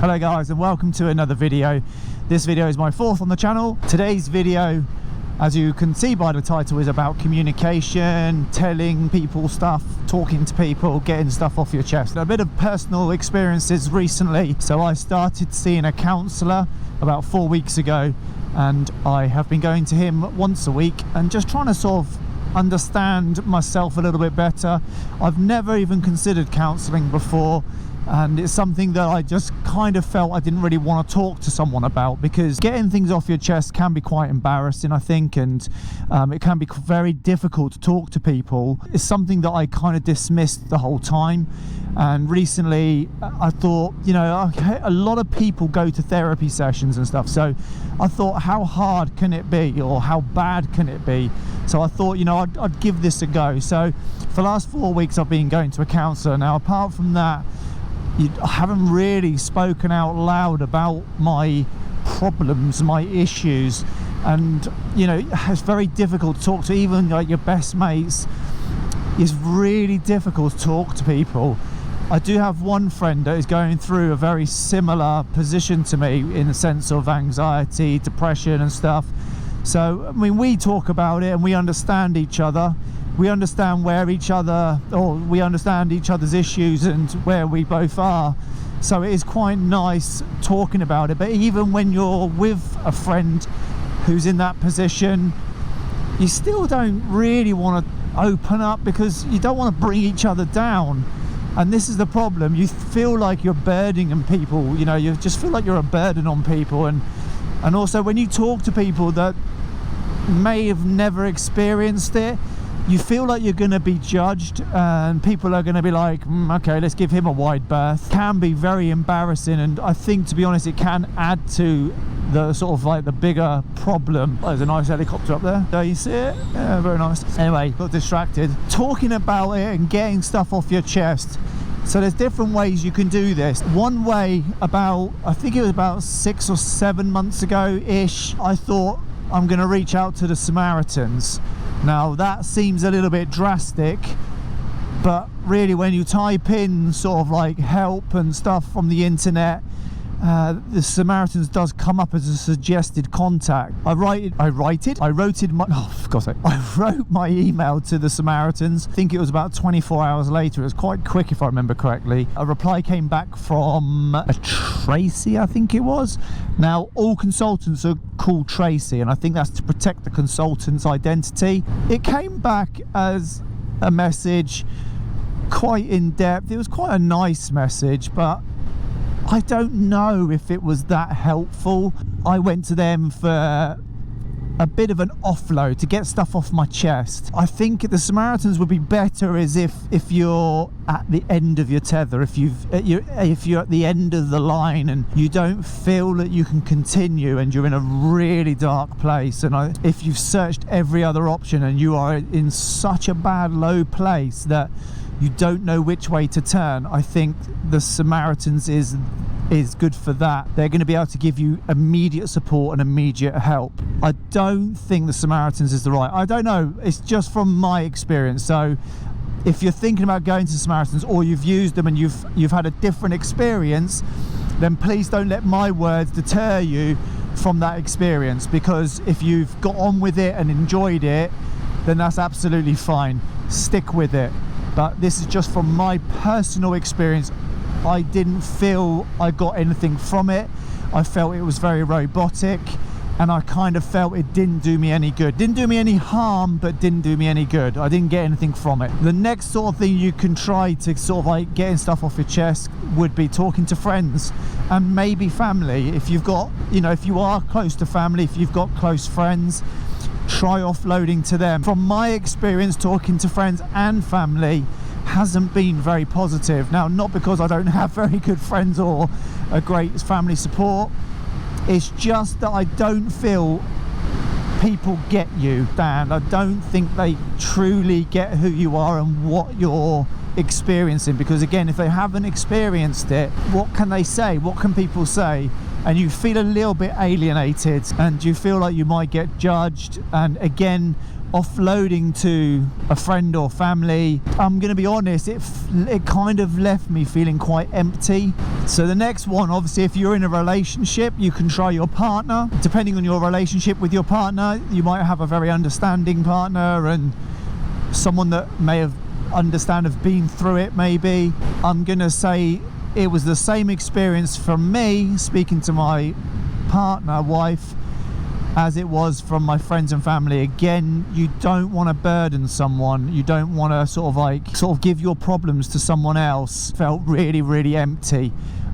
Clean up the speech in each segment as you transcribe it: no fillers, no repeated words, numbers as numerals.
Hello guys, and welcome to another video. This video is my fourth on the channel. Today's video, as you can see by the title, is about communication, telling people stuff, talking to people, getting stuff off your chest. A bit of personal experiences recently. So I started seeing a counsellor about 4 weeks ago, and I have been going to him once a week and just trying to sort of understand myself a little bit better. I've never even considered counselling before, and it's something that I just kind of felt I didn't really want to talk to someone about, because getting things off your chest can be quite embarrassing, I think, and it can be very difficult to talk to people. It's something that I kind of dismissed the whole time, and recently I thought, you know, okay, a lot of people go to therapy sessions and stuff, so I thought, how hard can it be, or how bad can it be? So I thought, you know, I'd give this a go. So for the last 4 weeks I've been going to a counsellor. Now, apart from that, I haven't really spoken out loud about my problems, my issues, and you know, it's very difficult to talk to even like your best mates. It's really difficult to talk to people. I do have one friend that is going through a very similar position to me in the sense of anxiety, depression and stuff. So I mean, we talk about it and we understand each other. We understand we understand each other's issues and where we both are. So it is quite nice talking about it. But even when you're with a friend who's in that position, you still don't really want to open up, because you don't want to bring each other down. And this is the problem. You feel like you're burdening people, you know, you just feel like you're a burden on people. And also when you talk to people that may have never experienced it, you feel like you're going to be judged, and people are going to be like, okay, let's give him a wide berth. It can be very embarrassing, and I think, to be honest, it can add to the sort of like the bigger problem. Oh, there's a nice helicopter up there. Do you see it? Yeah, very nice. Anyway, got distracted. Talking about it and getting stuff off your chest. So there's different ways you can do this. One way, I think it was about 6 or 7 months ago-ish, I thought, I'm going to reach out to the Samaritans. Now that seems a little bit drastic, but really when you type in sort of like help and stuff from the internet, the Samaritans does come up as a suggested contact. I wrote my email to the Samaritans. I think it was about 24 hours later. It was quite quick if I remember correctly. A reply came back from a Tracy, I think it was. Now, all consultants are called Tracy, and I think that's to protect the consultant's identity. It came back as a message, quite in depth. It was quite a nice message, but I don't know if it was that helpful. I went to them for a bit of an offload to get stuff off my chest. I think the Samaritans would be better as if you're at the end of your tether, if you're at the end of the line and you don't feel that you can continue and you're in a really dark place, and if you've searched every other option and you are in such a bad low place that you don't know which way to turn, I think the Samaritans is good for that. They're going to be able to give you immediate support and immediate help. I don't think the Samaritans is the right. I don't know. It's just from my experience. So if you're thinking about going to the Samaritans, or you've used them and you've had a different experience, then please don't let my words deter you from that experience, because if you've got on with it and enjoyed it, then that's absolutely fine. Stick with it. But this is just from my personal experience. I didn't feel I got anything from it. I felt it was very robotic, and I kind of felt it didn't do me any good. Didn't do me any harm, but didn't do me any good. I didn't get anything from it. The next sort of thing you can try to sort of like getting stuff off your chest would be talking to friends and maybe family. If you've got, you know, if you are close to family, if you've got close friends, try offloading to them. From my experience, talking to friends and family hasn't been very positive. Now, not because I don't have very good friends or a great family support, it's just that I don't feel people get you, Dan. I don't think they truly get who you are and what you're experiencing, because again, if they haven't experienced it, what can they say? What can people say? And you feel a little bit alienated, and you feel like you might get judged. And again, offloading to a friend or family, I'm gonna be honest, it kind of left me feeling quite empty. So the next one, obviously, if you're in a relationship, you can try your partner. Depending on your relationship with your partner, you might have a very understanding partner and someone that may have been through it. Maybe I'm gonna say it was the same experience from me speaking to my partner, wife, as it was from my friends and family. Again, you don't want to burden someone. You don't want to sort of give your problems to someone else. Felt really empty,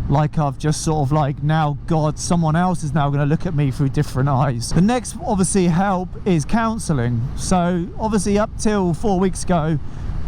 like I've just sort of like, now God, someone else is now going to look at me through different eyes. The next obviously help is counselling. So obviously up till 4 weeks ago,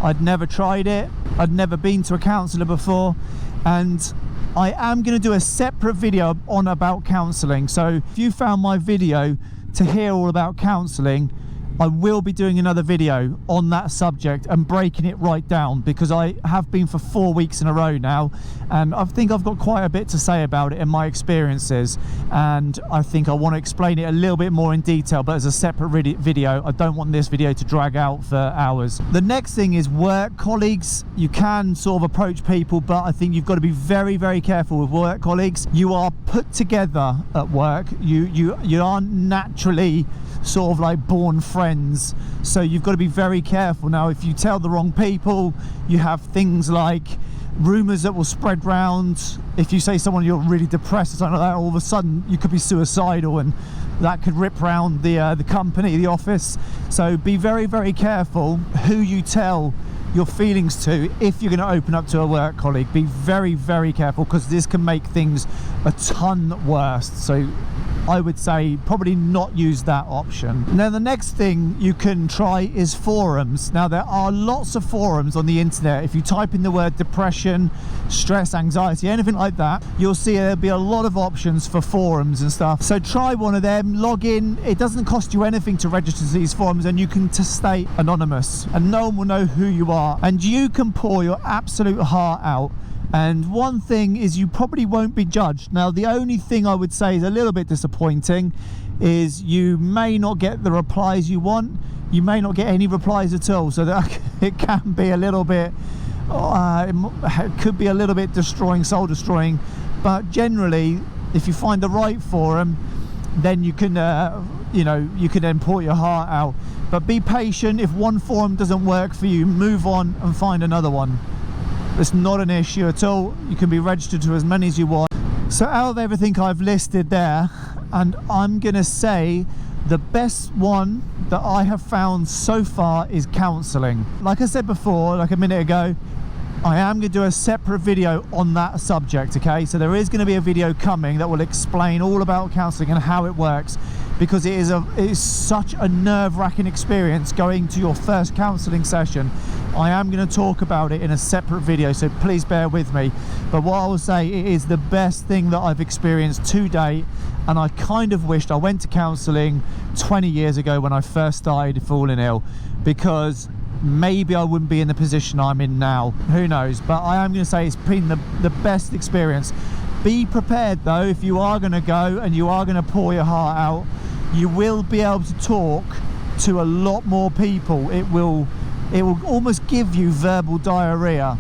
I'd never tried it. I'd never been to a counsellor before, and I am going to do a separate video on about counselling. So if you found my video to hear all about counselling, I will be doing another video on that subject and breaking it right down, because I have been for 4 weeks in a row now, and I think I've got quite a bit to say about it and my experiences, and I think I want to explain it a little bit more in detail, but as a separate video. I don't want this video to drag out for hours. The next thing is work colleagues. You can sort of approach people, but I think you've got to be very careful with work colleagues. You are put together at work. You aren't naturally sort of like born friends, so you've got to be very careful. Now, if you tell the wrong people, you have things like rumours that will spread round. If you say someone you're really depressed or something like that, all of a sudden you could be suicidal, and that could rip round the company, the office. So be very careful who you tell your feelings to if you're going to open up to a work colleague. Be very careful, because this can make things a ton worse. So I would say probably not use that option. Now the next thing you can try is forums. Now there are lots of forums on the internet. If you type in the word depression, stress, anxiety, anything like that, you'll see there'll be a lot of options for forums and stuff. So try one of them, log in. It doesn't cost you anything to register to these forums, and you can stay anonymous and no one will know who you are, and you can pour your absolute heart out. And one thing is, you probably won't be judged. Now the only thing I would say is a little bit disappointing is you may not get the replies you want. You may not get any replies at all, so that it can be a little bit it could be a little bit soul destroying. But generally, if you find the right forum, then you can you can then pour your heart out. But be patient. If one forum doesn't work for you, move on and find another one. It's not an issue at all. You can be registered to as many as you want. So out of everything I've listed there, and I'm gonna say the best one that I have found so far is counselling. Like I said before, like a minute ago, I am going to do a separate video on that subject, okay? So there is going to be a video coming that will explain all about counselling and how it works, because it is such a nerve-wracking experience going to your first counselling session. I am going to talk about it in a separate video, so please bear with me. But what I will say, it is the best thing that I've experienced to date, and I kind of wished I went to counselling 20 years ago when I first started falling ill, because maybe I wouldn't be in the position I'm in now. Who knows? But I am going to say it's been the best experience. Be prepared though, if you are going to go and you are going to pour your heart out, you will be able to talk to a lot more people. It will almost give you verbal diarrhea.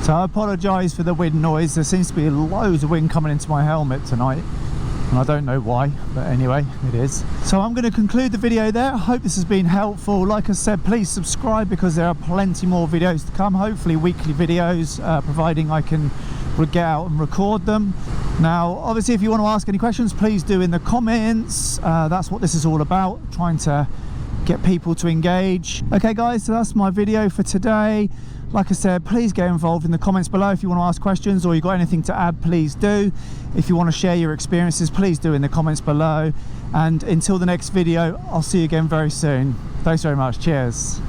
So I apologise for the wind noise. There seems to be loads of wind coming into my helmet tonight, and I don't know why, but anyway, it is. So I'm going to conclude the video there. I hope this has been helpful. Like I said, please subscribe, because there are plenty more videos to come, hopefully weekly videos, providing I can get out and record them. Now obviously, if you want to ask any questions, please do in the comments. That's what this is all about, trying to get people to engage. Okay guys, so that's my video for today. Like I said, please get involved in the comments below if you want to ask questions, or you've got anything to add, please do. If you want to share your experiences, please do in the comments below. And until the next video, I'll see you again very soon. Thanks very much. Cheers.